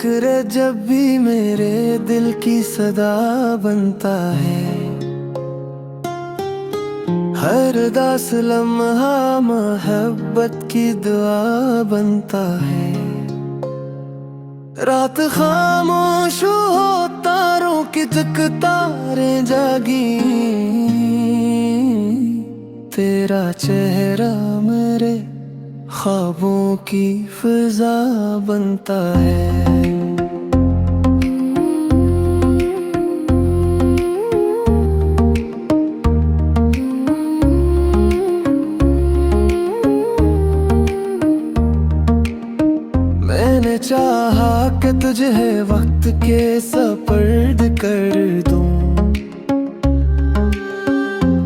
जिक्र जब भी मेरे दिल की सदा बनता है। हर दास लम्हा मोहब्बत की दुआ बनता है। रात खामोश हो तारों की तक तारे जागी, तेरा चेहरा मेरे ख्वाबों की फिजा बनता है। मैंने चाहा कि तुझे वक्त के सपर्द कर दूं,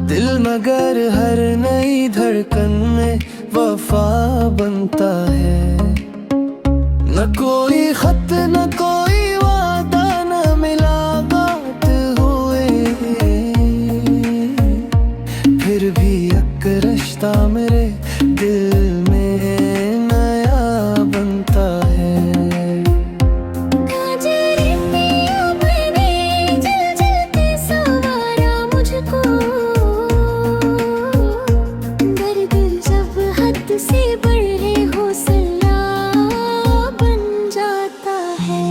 दिल मगर हर नई धड़कन में वफा बनता है। न कोई खत न कोई वादा न मुलाकात हुए, फिर भी एक रिश्ता मेरे दिल में नया बनता है। से बड़े हौसला बन जाता है।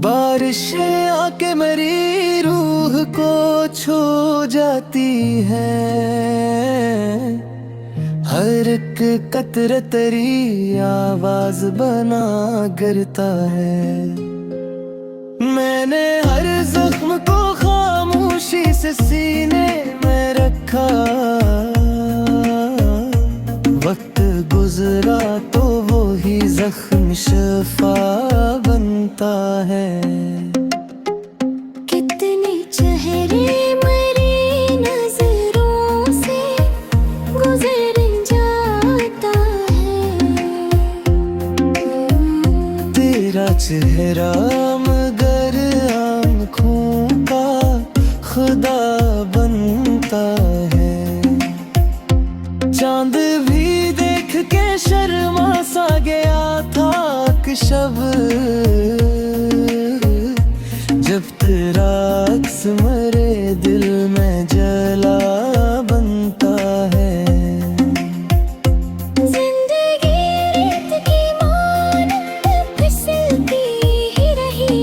बारिशें आके मेरी रूह को छू जाती है। हर एक कतरे तेरी आवाज बना गिरता है। मैंने हर जख्म को खामोशी से सीने में रखा, वक्त गुजरा तो वो ही जख्म शफा बनता है। कितने चेहरे मेरी नजरों से गुजर जाता है। तेरा चेहरा मगर आँखों का खुदा बनता है। चांद भी देख के शर्मा सा गया था कि शब, जब तेरा अक्स मेरे दिल में जला बनता है। जिंदगी रेत की मानंद फिसलती ही रही,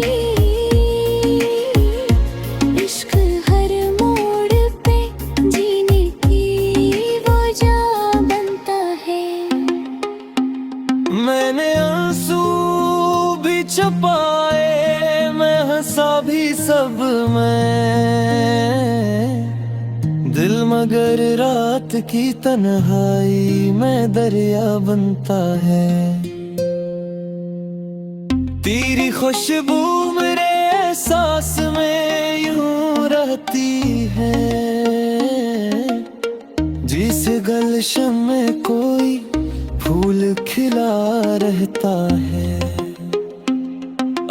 इश्क हर मोड़ पे जीने की वजह बनता है। मैंने आंसू भी छुपाए, मैं हंसा भी सब में, दिल मगर रात की तन्हाई में दरिया बनता है। तेरी खुशबू मेरे एहसास में यूं रहती है, जिस गलशन में कोई फूल खिला रहता है।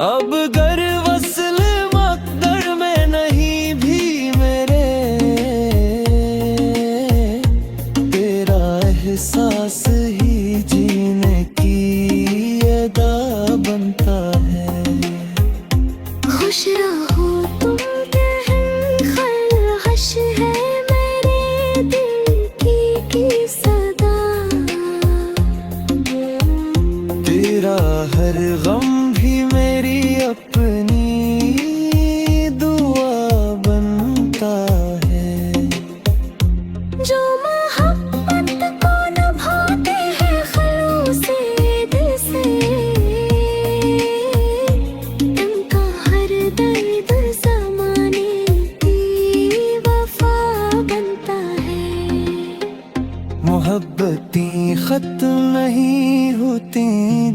अब गर वसल मकदर में नहीं भी मेरे, तेरा एहसास ही जीने की अदा बनता है। खुश रहो तुम खलहश है मेरे दिल की सदा। तेरा हर गम भी मेरी अपनी दुआ बनता है। जो मोहब्बत को निभाते हैं खलूस दिल से, उनका हर दर्द ज़माने की वफा बनता है। मोहब्बतें खत्म नहीं होती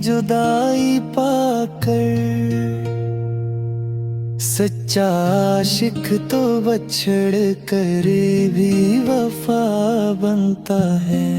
जुदाई पाकर, सच्चा आशिक तो बछड़ कर भी वफा बनता है।